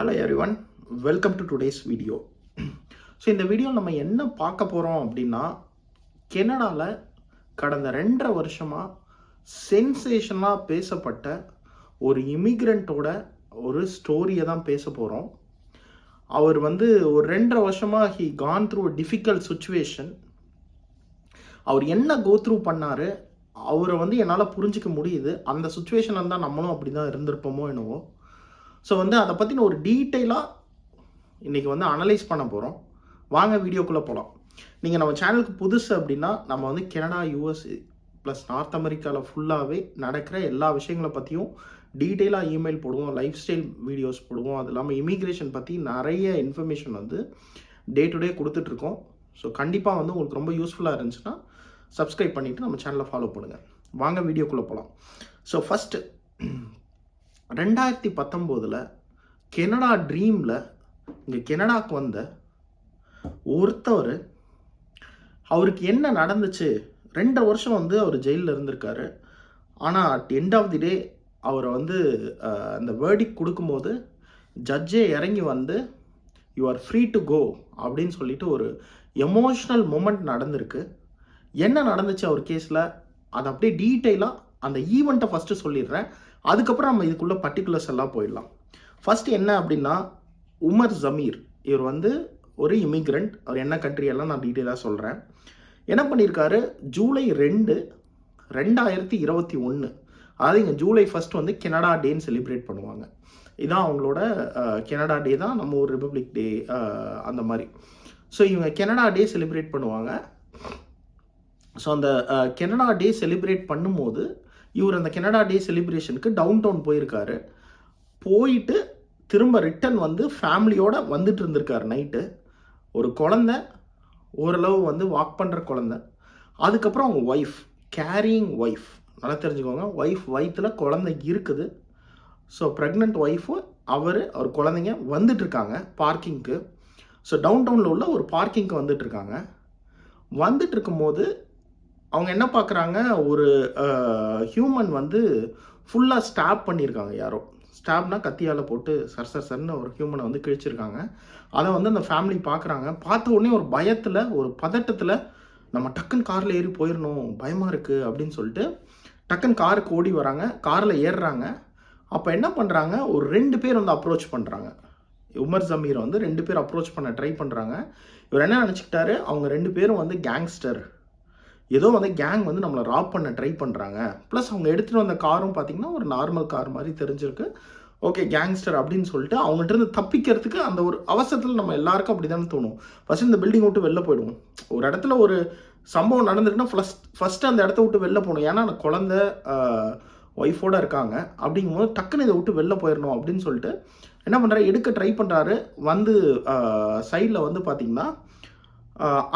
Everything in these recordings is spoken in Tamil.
Hello everyone, welcome to today's video. So இந்த வீடியோ நம்ம என்ன பார்க்க போகிறோம் அப்படின்னா, கனடாவில் கடந்த 2.5 வருஷமாக சென்சேஷனாக பேசப்பட்ட ஒரு இமிக்ரெண்ட்டோட ஒரு ஸ்டோரியை தான் பேச போகிறோம். அவர் வந்து ஒரு 2.5 வருஷமாக he gone through difficult situation. அவர் என்ன கோ த்ரூ பண்ணார், அவரை வந்து என்னால் புரிஞ்சிக்க முடியுது. அந்த சுச்சுவேஷனில் இருந்தால் நம்மளும் அப்படி தான் இருந்திருப்போமோ என்னவோ. ஸோ வந்து அதை பற்றின ஒரு டீட்டெயிலாக இன்றைக்கி வந்து அனலைஸ் பண்ண போகிறோம். வாங்க வீடியோக்குள்ளே போகலாம். நீங்கள் நம்ம சேனலுக்கு புதுசு அப்படின்னா, நம்ம வந்து கனடா, யூஎஸ் ப்ளஸ் நார்த் அமெரிக்காவில் ஃபுல்லாகவே நடக்கிற எல்லா விஷயங்களை பற்றியும் டீட்டெயிலாக இமெயில் போடுவோம், லைஃப் ஸ்டைல் வீடியோஸ் போடுவோம். அது இல்லாமல் இமிக்ரேஷன் பற்றி நிறைய இன்ஃபர்மேஷன் வந்து டே டு டே கொடுத்துட்ருக்கோம். ஸோ கண்டிப்பாக வந்து உங்களுக்கு ரொம்ப யூஸ்ஃபுல்லாக இருந்துச்சுன்னா சப்ஸ்கிரைப் பண்ணிவிட்டு நம்ம சேனலை ஃபாலோ பண்ணுங்கள். வாங்க வீடியோக்குள்ளே போகலாம். ஸோ ஃபஸ்ட்டு 2019 கனடா ட்ரீமில் இங்கே கனடாவுக்கு வந்த ஒருத்தவர், அவருக்கு என்ன நடந்துச்சு, 2 வருஷம் வந்து அவர் ஜெயிலில் இருந்திருக்காரு. ஆனால் at end of the day அவரை வந்து அந்த வேர்டிக் கொடுக்கும்போது ஜட்ஜே இறங்கி வந்து you are free to go அப்படின்னு சொல்லிட்டு ஒரு எமோஷ்னல் மூமெண்ட் நடந்திருக்கு. என்ன நடந்துச்சு அவர் கேஸில், அதை அப்படியே டீட்டெயிலாக அந்த ஈவெண்ட்டை ஃபஸ்ட்டு சொல்லிடுறேன். அதுக்கப்புறம் நம்ம இதுக்குள்ளே பர்டிகுலர்ஸ் எல்லாம் போயிடலாம். ஃபஸ்ட் என்ன அப்படின்னா, உமர் ஜமீர் இவர் வந்து ஒரு இமிக்ரெண்ட். அவர் என்ன கண்ட்ரியெல்லாம் நான் டீட்டெயிலாக சொல்கிறேன். என்ன பண்ணியிருக்காரு, ஜூலை 2, 2021, அதாவது இங்கே ஜூலை 1 வந்து கனடா டேன்னு செலிப்ரேட் பண்ணுவாங்க. இதுதான் அவங்களோட கனடா டே தான், நம்ம ஒரு ரிப்பப்ளிக் டே அந்த மாதிரி. ஸோ இவங்க கனடா டே செலிப்ரேட் பண்ணுவாங்க. ஸோ அந்த கனடா டே செலிப்ரேட் பண்ணும்போது இவர் அந்த கனடா டே செலிப்ரேஷனுக்கு டவுன் டவுன் போயிருக்காரு. போயிட்டு திரும்ப ரிட்டன் வந்து ஃபேமிலியோடு வந்துட்டு இருந்திருக்காரு நைட்டு. ஒரு குழந்தை, ஓரளவு வந்து வாக் பண்ணுற குழந்தை. அதுக்கப்புறம் அவங்க ஒய்ஃப், கேரியிங் ஒய்ஃப், நல்லா தெரிஞ்சுக்கோங்க, ஒய்ஃப் வயிற்றில் குழந்தை இருக்குது. ஸோ ப்ரெக்னென்ட் ஒய்ஃபு அவர் குழந்தைங்க வந்துட்டுருக்காங்க பார்க்கிங்க்கு. ஸோ டவுன் டவுனில் உள்ள ஒரு பார்க்கிங்க்கு வந்துட்டுருக்காங்க. வந்துட்டு இருக்கும்போது அவங்க என்ன பார்க்குறாங்க, ஒரு ஹியூமன் வந்து ஃபுல்லாக ஸ்டாப் பண்ணியிருக்காங்க. யாரோ ஸ்டாப்னா கத்தியால் போட்டு சர்ன்னு ஒரு ஹியூமனை வந்து கிழிச்சிருக்காங்க. அதை வந்து அந்த ஃபேமிலி பார்க்குறாங்க. பார்த்த உடனே ஒரு பயத்தில், ஒரு பதட்டத்தில், நம்ம டக்குன்னு காரில் ஏறி போயிடணும், பயமாக இருக்குது அப்படின்னு சொல்லிட்டு டக்குன்னு காருக்கு ஓடி வராங்க. காரில் ஏறுறாங்க. அப்போ என்ன பண்ணுறாங்க, ஒரு 2 பேர் வந்து அப்ரோச் பண்ணுறாங்க. உமர் ஜமீரை வந்து 2 பேர் அப்ரோச் பண்ண ட்ரை பண்ணுறாங்க. இவர் என்ன நினச்சிக்கிட்டாரு, அவங்க 2 பேரும் வந்து கேங்ஸ்டர், ஏதோ வந்து கேங் வந்து நம்மளை ராப் பண்ண ட்ரை பண்ணுறாங்க. ப்ளஸ் அவங்க எடுத்துகிட்டு வந்த காரும் பார்த்திங்கன்னா ஒரு நார்மல் கார் மாதிரி தெரிஞ்சிருக்கு. ஓகே, கேங்ஸ்டர் அப்படின்னு சொல்லிட்டு அவங்ககிட்ட இருந்து தப்பிக்கிறதுக்கு அந்த ஒரு அவசரத்தில் நம்ம எல்லாருக்கும் அப்படி தானே தோணும். ஃபஸ்ட் இந்த பில்டிங் விட்டு வெளில போயிடுவோம். ஒரு இடத்துல ஒரு சம்பவம் நடந்துருக்குன்னா ஃபஸ்ட்டு அந்த இடத்த விட்டு வெளில போகணும். ஏன்னா அந்த குழந்தை ஒய்ஃபோடு இருக்காங்க. அப்படிங்கும்போது டக்குன்னு இதை விட்டு வெளில போயிடணும் அப்படின்னு சொல்லிட்டு என்ன பண்ணுறாரு, எடுக்க ட்ரை பண்ணுறாரு. வந்து சைடில் வந்து பார்த்திங்கன்னா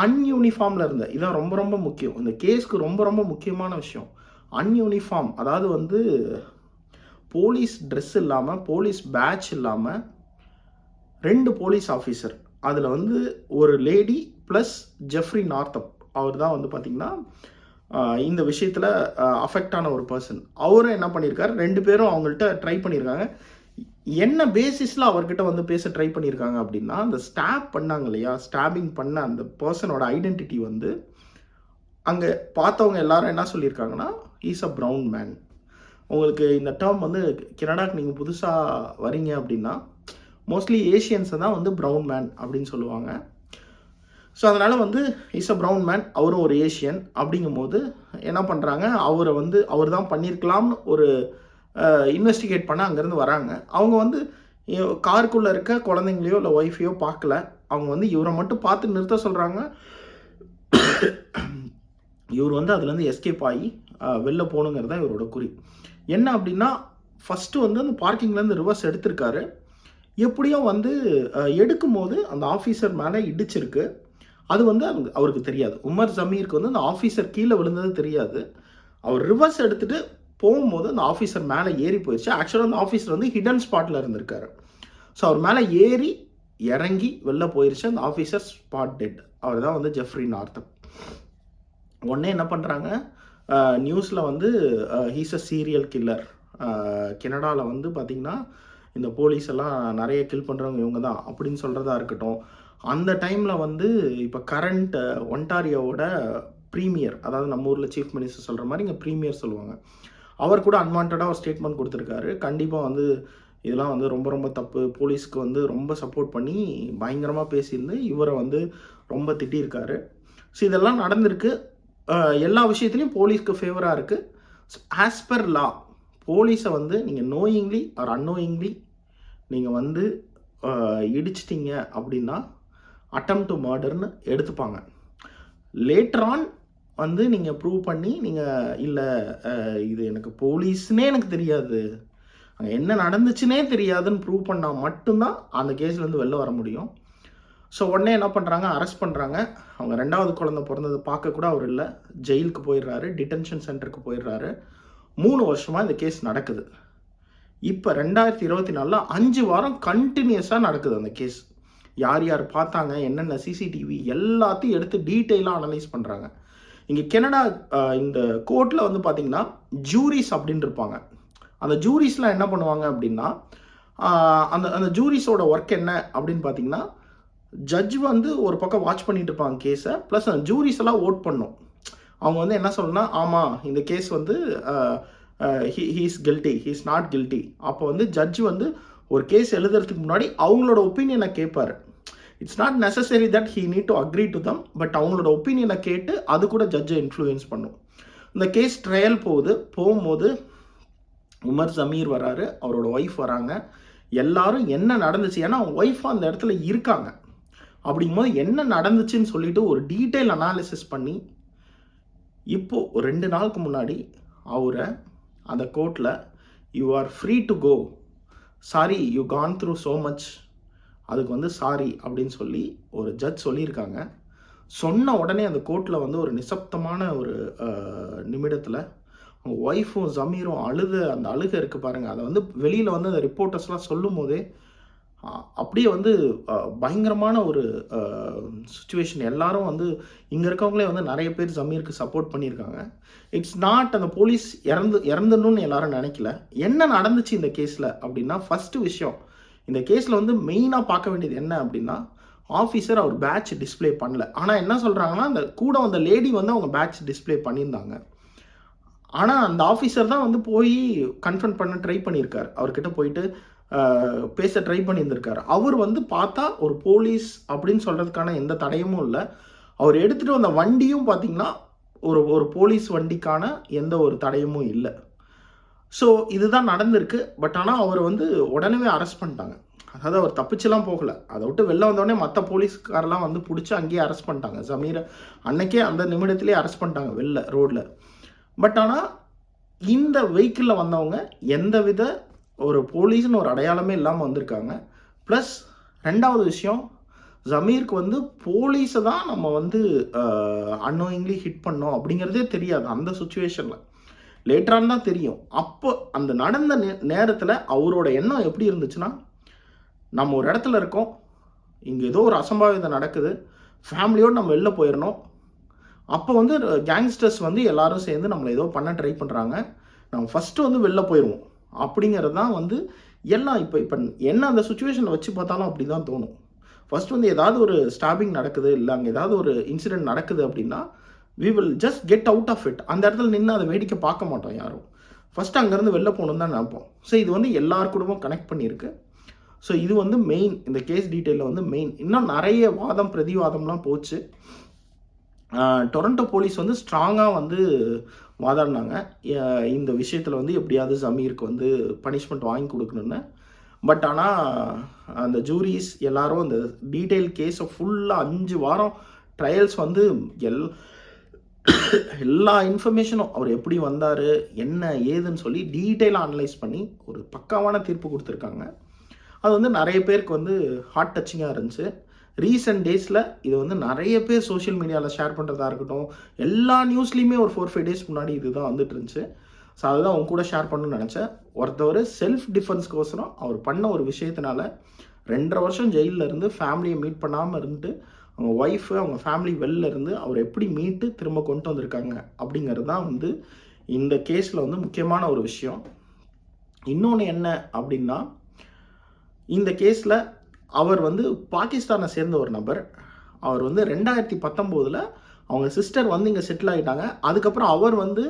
அன்யூனிஃபார்மில் இருந்த, இதான் ரொம்ப ரொம்ப முக்கியம், இந்த கேஸ்க்கு ரொம்ப ரொம்ப முக்கியமான விஷயம். அன்யூனிஃபார்ம், அதாவது வந்து போலீஸ் ட்ரெஸ் இல்லாமல், போலீஸ் பேட்ச் இல்லாமல் 2 போலீஸ் ஆஃபீஸர், அதில் வந்து ஒரு லேடி ப்ளஸ் ஜெஃப்ரி நார்த்தப், அவர் தான் வந்து பார்த்திங்கன்னா இந்த விஷயத்தில் அஃபெக்ட் ஆன ஒரு பர்சன். அவரும் என்ன பண்ணியிருக்காரு, 2 பேரும் அவங்கள்ட்ட ட்ரை பண்ணியிருக்காங்க. என்ன பேசிஸில் அவர்கிட்ட வந்து பேச ட்ரை பண்ணியிருக்காங்க அப்படின்னா, அந்த ஸ்டாப் பண்ணாங்க இல்லையா, ஸ்டாபிங் பண்ண அந்த பர்சனோட ஐடென்டிட்டி வந்து அங்கே பார்த்தவங்க எல்லாரும் என்ன சொல்லியிருக்காங்கன்னா, இஸ் அ ப்ரௌன் மேன். உங்களுக்கு இந்த டேர்ம் வந்து கனடாக்கு நீங்கள் புதுசாக வரீங்க அப்படின்னா மோஸ்ட்லி ஏஷியன்ஸை தான் வந்து ப்ரௌன் மேன் அப்படின்னு சொல்லுவாங்க. ஸோ அதனால் வந்து இஸ் அ ப்ரௌன் மேன், அவரும் ஒரு ஏஷியன். அப்படிங்கும்போது என்ன பண்ணுறாங்க, அவரை வந்து அவர் தான் பண்ணியிருக்கலாம்னு ஒரு இன்வெஸ்டிகேட் பண்ண அங்கேருந்து வராங்க. அவங்க வந்து காருக்குள்ளே இருக்க குழந்தைங்களையோ இல்லை ஒய்ஃபையோ பார்க்கல. அவங்க வந்து இவரை மட்டும் பார்த்து நிறுத்த சொல்கிறாங்க. இவர் வந்து அதுலேருந்து எஸ்கேப் ஆகி வெளில போகணுங்கிறது தான் இவரோட குறி. என்ன அப்படின்னா, ஃபஸ்ட்டு வந்து அந்த பார்க்கிங்லேருந்து ரிவர்ஸ் எடுத்திருக்காரு. எப்படியோ வந்து எடுக்கும்போது அந்த ஆஃபீஸர் மேலே இடிச்சிருக்கு. அது வந்து அவருக்கு தெரியாது. உமர் ஜமீருக்கு வந்து அந்த ஆஃபீஸர் கீழே விழுந்தது தெரியாது. அவர் ரிவர்ஸ் எடுத்துகிட்டு போகும்போது அந்த ஆஃபீஸர் மேலே ஏறி போயிடுச்சு. ஆக்சுவலாக அந்த ஆஃபீஸர் வந்து ஹிடன் ஸ்பாட்டில் இருந்திருக்காரு. ஸோ அவர் மேலே ஏறி இறங்கி வெளில போயிடுச்சு. அந்த ஆஃபீஸர் ஸ்பாட் டெட். அவர் தான் வந்து ஜெஃப்ரி நார்த்தப். உடனே என்ன பண்ணுறாங்க, நியூஸில் வந்து ஹீஸ் அ சீரியல் கில்லர். கனடாவில் வந்து பார்த்திங்கன்னா இந்த போலீஸ் எல்லாம் நிறைய கில் பண்ணுறவங்க இவங்க தான் அப்படின்னு சொல்கிறதா இருக்கட்டும். அந்த டைமில் வந்து இப்போ கரண்ட் ஒன்டாரியோவோட ப்ரீமியர், அதாவது நம்ம ஊரில் சீஃப் மினிஸ்டர் சொல்கிற மாதிரி இங்கே ப்ரீமியர் சொல்லுவாங்க, அவர் கூட அன்வான்டாக ஒரு ஸ்டேட்மெண்ட் கொடுத்துருக்காரு. கண்டிப்பாக வந்து இதெல்லாம் வந்து ரொம்ப ரொம்ப தப்பு, போலீஸ்க்கு வந்து ரொம்ப சப்போர்ட் பண்ணி பயங்கரமாக பேசியிருந்து இவரை வந்து ரொம்ப திட்டியிருக்காரு. ஸோ இதெல்லாம் நடந்திருக்கு. எல்லா விஷயத்துலையும் போலீஸ்க்கு ஃபேவராக இருக்குது. ஆஸ் பர் லா போலீஸை வந்து நீங்கள் நோயிங்லி ஆர் அன்னோயிங்லி நீங்கள் வந்து இடிச்சிட்டிங்க அப்படின்னா அட்டம் டு மர்டர்னு எடுத்துப்பாங்க. லேட்டர் ஆன் வந்து நீங்கள் ப்ரூவ் பண்ணி நீங்கள் இல்லை இது எனக்கு போலீஸ்னே எனக்கு தெரியாது, அங்கே என்ன நடந்துச்சுன்னே தெரியாதுன்னு ப்ரூவ் பண்ணால் மட்டும்தான் அந்த கேஸ்லேருந்து வெளில வர முடியும். ஸோ உடனே என்ன பண்ணுறாங்க, அரெஸ்ட் பண்ணுறாங்க. அவங்க 2வது குழந்தை பிறந்ததை பார்க்க கூட அவர் இல்லை, ஜெயிலுக்கு போயிடுறாரு, டிடென்ஷன் சென்டருக்கு போயிடுறாரு. 3 வருஷமாக இந்த கேஸ் நடக்குது. இப்போ 2024 5 வாரம் கண்டினியூஸாக நடக்குது அந்த கேஸ். யார் யார் பார்த்தாங்க, என்னென்ன சிசிடிவி எல்லாத்தையும் எடுத்து டீட்டெயிலாக அனலைஸ் பண்ணுறாங்க. இங்கே கனடா இந்த கோர்ட்டில் வந்து பார்த்தீங்கன்னா ஜூரிஸ் அப்படின்னு இருப்பாங்க. அந்த ஜூரிஸ்லாம் என்ன பண்ணுவாங்க அப்படின்னா, அந்த அந்த ஜூரிஸோட ஒர்க் என்ன அப்படின்னு பார்த்தீங்கன்னா, ஜட்ஜ் வந்து ஒரு பக்கம் வாட்ச் பண்ணிட்டு இருப்பாங்க கேஸை, ப்ளஸ் அந்த ஜூரிஸ் எல்லாம் ஓட் பண்ணும். அவங்க வந்து என்ன சொல்லணும்னா, ஆமாம் இந்த கேஸ் வந்து he is guilty, he is not guilty. அப்போ வந்து ஜட்ஜ் வந்து ஒரு கேஸ் எழுதுறதுக்கு முன்னாடி அவங்களோட ஒப்பீனியனை கேட்பார். It's not necessary that he need to agree to them, but அவங்களோட ஒப்பீனியனை கேட்டு அது கூட ஜட்ஜை இன்ஃப்ளூயன்ஸ் பண்ணும். இந்த கேஸ் ட்ரையல் போகும்போது உமர் ஜமீர் வராரு, அவரோட ஒய்ஃப் வராங்க. எல்லாரும் என்ன நடந்துச்சு, ஏன்னா அவங்க ஒய்ஃப் அந்த இடத்துல இருக்காங்க, அப்படிங்கும்போது என்ன நடந்துச்சுன்னு சொல்லிட்டு ஒரு டீட்டெயில் அனாலிசிஸ் பண்ணி இப்போது 2 நாளுக்கு முன்னாடி அவரை அந்த கோர்ட்டில் you are free to go, sorry you gone through so much, அதுக்கு வந்து சாரி அப்படின்னு சொல்லி ஒரு ஜட்ஜ் சொல்லியிருக்காங்க. சொன்ன உடனே அந்த கோர்ட்டில் வந்து ஒரு நிசப்தமான ஒரு நிமிடத்தில் அவங்க ஒய்ஃபும் ஜமீரும் அந்த அழுகை இருக்குது பாருங்கள், அதை வந்து வெளியில் வந்து அந்த ரிப்போர்ட்டர்ஸ்லாம் சொல்லும் போதே அப்படியே வந்து பயங்கரமான ஒரு சுச்சுவேஷன். எல்லாரும் வந்து இங்கே இருக்கவங்களே வந்து நிறைய பேர் ஜமீருக்கு சப்போர்ட் பண்ணியிருக்காங்க. இட்ஸ் நாட் அந்த போலீஸ் இறந்துடணும்னு எல்லாரும் நினைக்கல. என்ன நடந்துச்சு இந்த கேஸில் அப்படின்னா, ஃபஸ்ட்டு விஷயம், இந்த கேஸில் வந்து மெயினாக பார்க்க வேண்டியது என்ன அப்படின்னா, ஆஃபீஸர் அவர் பேட்ச் டிஸ்பிளே பண்ணல. ஆனால் என்ன சொல்கிறாங்கன்னா, அந்த கூட வந்த லேடி வந்து அவங்க பேட்ச் டிஸ்பிளே பண்ணியிருந்தாங்க. ஆனால் அந்த ஆஃபீஸர் தான் வந்து போய் கன்ஃபர்ம் பண்ண ட்ரை பண்ணியிருக்கார், அவர்கிட்ட போயிட்டு பேச ட்ரை பண்ணியிருந்திருக்காரு. அவர் வந்து பார்த்தா ஒரு போலீஸ் அப்படின்னு சொல்கிறதுக்கான எந்த தடையமும் இல்லை. அவர் எடுத்துகிட்டு வந்த வண்டியும் பார்த்திங்கன்னா ஒரு போலீஸ் வண்டிக்கான எந்த ஒரு தடையமும் இல்லை. ஸோ இதுதான் நடந்திருக்கு. பட் ஆனால் அவர் வந்து உடனே அரெஸ்ட் பண்ணிட்டாங்க. அதாவது அவர் தப்பிச்செல்லாம் போகலை, அதை விட்டு வெளில வந்தோடனே மற்ற போலீஸ்காரெல்லாம் வந்து பிடிச்சி அங்கேயே அரெஸ்ட் பண்ணிட்டாங்க. ஜமீரை அன்னைக்கே அந்த நிமிடத்திலே அரெஸ்ட் பண்ணிட்டாங்க வெளில ரோடில். பட் ஆனால் இந்த வெஹிக்கிளில் வந்தவங்க எந்தவித ஒரு போலீஸ்னு ஒரு அடையாளமே இல்லாமல் வந்திருக்காங்க. ப்ளஸ் 2வது விஷயம், ஜமீருக்கு வந்து போலீஸை தான் நம்ம வந்து அன்னோயிங்லி ஹிட் பண்ணோம் அப்படிங்கிறதே தெரியாது அந்த சுச்சுவேஷனில். லேட்டரான் தான் தெரியும். அப்போ அந்த நடந்த நேரத்தில் அவரோட எண்ணம் எப்படி இருந்துச்சுன்னா, நம்ம ஒரு இடத்துல இருக்கோம், இங்கே ஏதோ ஒரு அசம்பாவிதம் நடக்குது, ஃபேமிலியோடு நம்ம வெளில போயிடணும், அப்போ வந்து கேங்ஸ்டர்ஸ் வந்து எல்லாரும் சேர்ந்து நம்மளை ஏதோ பண்ண ட்ரை பண்ணுறாங்க, நம்ம ஃபஸ்ட்டு வந்து வெளில போயிடுவோம் அப்படிங்கிறது தான் வந்து எல்லாம். இப்போ என்ன அந்த சுச்சுவேஷனை வச்சு பார்த்தாலும் அப்படி தான் தோணும். ஃபஸ்ட் வந்து ஏதாவது ஒரு ஸ்டாபிங் நடக்குது, இல்லை அங்கே ஏதாவது ஒரு இன்சிடென்ட் நடக்குது அப்படின்னா, we will just get out of it. அந்த இடத்துல நின்று அதை வேடிக்கை பார்க்க மாட்டோம் யாரும், ஃபஸ்ட்டு அங்கேருந்து வெளில போகணுன்னு தான் நினைப்போம். ஸோ இது வந்து எல்லார் கூடவும் கனெக்ட் பண்ணியிருக்கு. ஸோ இது வந்து மெயின், இந்த கேஸ் டீட்டெயிலில் வந்து மெயின். இன்னும் நிறைய வாதம் பிரதிவாதம்லாம் போச்சு. டொரண்டோ போலீஸ் வந்து ஸ்ட்ராங்காக வந்து வாதாடினாங்க, இந்த விஷயத்தில் வந்து எப்படியாவது ஜமீருக்கு வந்து பனிஷ்மெண்ட் வாங்கி கொடுக்கணுன்னு. பட் ஆனால் அந்த ஜூரிஸ் எல்லாரும் அந்த டீட்டெயில் கேஸை ஃபுல்லாக 5 வாரம் ட்ரையல்ஸ் வந்து எல்லா இன்ஃபர்மேஷனும் அவர் எப்படி வந்தார் என்ன ஏதுன்னு சொல்லி டீட்டெயிலாக அனலைஸ் பண்ணி ஒரு பக்காவான தீர்ப்பு கொடுத்துருக்காங்க. அது வந்து நிறைய பேருக்கு வந்து ஹார்ட் டச்சிங்காக இருந்துச்சு. ரீசெண்ட் டேஸில் இது வந்து நிறைய பேர் சோஷியல் மீடியாவில் ஷேர் பண்ணுறதா இருக்கட்டும், எல்லா நியூஸ்லேயுமே ஒரு 4-5 டேஸ் முன்னாடி இது தான் வந்துட்டு இருந்துச்சு. ஸோ அதுதான் அவங்க கூட ஷேர் பண்ணணும்னு நினச்சேன். ஒருத்தவர் செல்ஃப் டிஃபென்ஸ்க்கோசரம் அவர் பண்ண ஒரு விஷயத்தினால 2.5 வருஷம் ஜெயிலில் இருந்து ஃபேமிலியை மீட் பண்ணாமல் இருந்துட்டு, அவங்க ஒய்ஃபு அவங்க ஃபேமிலி வெளில இருந்து அவர் எப்படி மீட்டு திரும்ப கொண்டு வந்திருக்காங்க அப்படிங்கிறது தான் வந்து இந்த கேஸில் வந்து முக்கியமான ஒரு விஷயம். இன்னொன்று என்ன அப்படின்னா, இந்த கேஸில் அவர் வந்து பாகிஸ்தானை சேர்ந்த ஒரு நபர். அவர் வந்து 2019 அவங்க சிஸ்டர் வந்து இங்கே செட்டில் ஆகிட்டாங்க. அதுக்கப்புறம் அவர் வந்து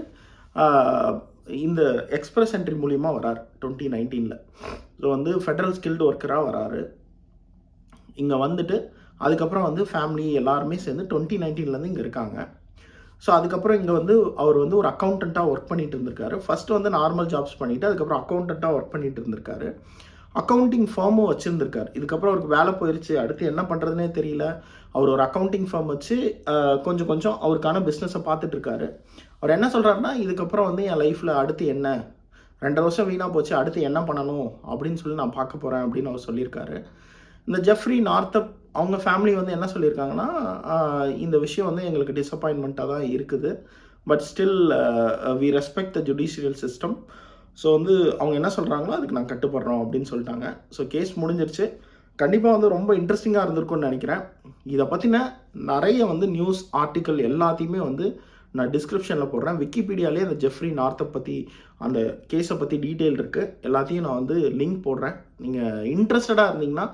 இந்த எக்ஸ்பிரஸ் என்ட்ரி மூலியமாக வரார் 2019. ஸோ வந்து ஃபெடரல் ஸ்கில்டு ஒர்க்கராக வராரு. இங்கே வந்துட்டு அதுக்கப்புறம் வந்து ஃபேமிலி எல்லாருமே சேர்ந்து 2019 இங்கே இருக்காங்க. ஸோ அதுக்கப்புறம் இங்கே வந்து அவர் வந்து ஒரு அக்கௌண்டண்ட்டாக ஒர்க் பண்ணிட்டு இருந்திருக்காரு. ஃபர்ஸ்ட் வந்து நார்மல் ஜாப்ஸ் பண்ணிவிட்டு அதுக்கப்புறம் அக்கௌண்டண்ட்டாக ஒர்க் பண்ணிட்டு இருந்திருக்காரு. அக்கௌண்டிங் ஃபார்மும் வச்சுருந்துருக்காரு. இதுக்கப்புறம் அவருக்கு வேலை போயிடுச்சு, அடுத்து என்ன பண்ணுறதுனே தெரியல. அவர் ஒரு அக்கௌண்டிங் ஃபார்ம் வச்சு கொஞ்சம் கொஞ்சம் அவருக்கான பிஸ்னஸை பார்த்துட்ருக்காரு. அவர் என்ன சொல்கிறாருன்னா, இதுக்கப்புறம் வந்து என் லைஃப்பில் அடுத்து என்ன, 2 வருஷம் வீணாக போச்சு, அடுத்து என்ன பண்ணணும் அப்படின்னு சொல்லி நான் பார்க்க போகிறேன் அப்படின்னு அவர் சொல்லியிருக்காரு. இந்த ஜெஃப்ரி நார்த்தப் அவங்க ஃபேமிலி வந்து என்ன சொல்லியிருக்காங்கன்னா, இந்த விஷயம் வந்து எங்களுக்கு டிசப்பாயின்மெண்ட்டாக தான் இருக்குது. But still we respect the judicial system. So வந்து அவங்க என்ன சொல்கிறாங்களோ அதுக்கு நான் கட்டுப்படுறோம் அப்படின்னு சொல்லிட்டாங்க. ஸோ கேஸ் முடிஞ்சிருச்சு. கண்டிப்பாக வந்து ரொம்ப இன்ட்ரெஸ்டிங்காக இருந்திருக்கும்னு நினைக்கிறேன். இதை பற்றின நிறைய வந்து நியூஸ் ஆர்டிக்கல் எல்லாத்தையுமே வந்து நான் டிஸ்கிரிப்ஷனில் போடுறேன். விக்கிபீடியாலே அந்த ஜெஃப்ரி நார்த்தப் பற்றி அந்த கேஸை பற்றி டீட்டெயில் இருக்குது. எல்லாத்தையும் நான் வந்து லிங்க் போடுறேன். நீங்கள் இன்ட்ரெஸ்டடாக இருந்தீங்கன்னா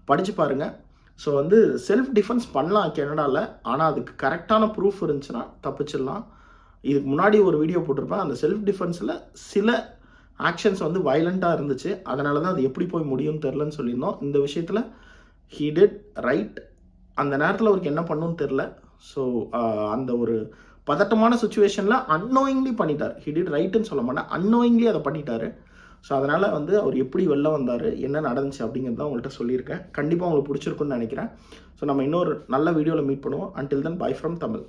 படித்து பாருங்கள். ஸோ வந்து செல்ஃப் டிஃபென்ஸ் பண்ணலாம் கனடாவில். ஆனால் அதுக்கு கரெக்டான ப்ரூஃப் இருந்துச்சுன்னா தப்பிச்சிடலாம். இதுக்கு முன்னாடி ஒரு வீடியோ போட்டிருப்பேன். அந்த செல்ஃப் டிஃபென்ஸில் சில ஆக்ஷன்ஸ் வந்து வயலண்ட்டாக இருந்துச்சு. அதனால தான் அது எப்படி போய் முடியும்னு தெரிலன்னு சொல்லியிருந்தோம். இந்த விஷயத்தில் ஹீ டிட் ரைட். அந்த நேரத்தில் அவருக்கு என்ன பண்ணணும்னு தெரில. ஸோ அந்த ஒரு பதட்டமான சுச்சுவேஷனில் அன்னோயிங்லி பண்ணிட்டார். ஹீ டிட் ரைட்டுன்னு சொல்ல மாட்டேன், அன்னோயிங்லி அதை பண்ணிட்டார். ஸோ அதனால் வந்து அவர் எப்படி வெளில வந்தார், என்ன நடந்துச்சு அப்படிங்கிறத உங்கள்கிட்ட சொல்லியிருக்கேன். கண்டிப்பாக உங்களுக்கு பிடிச்சிருக்குன்னு நினைக்கிறேன். ஸோ நம்ம இன்னொரு நல்ல வீடியோவில் மீட் பண்ணுவோம். Until then by from Tamil.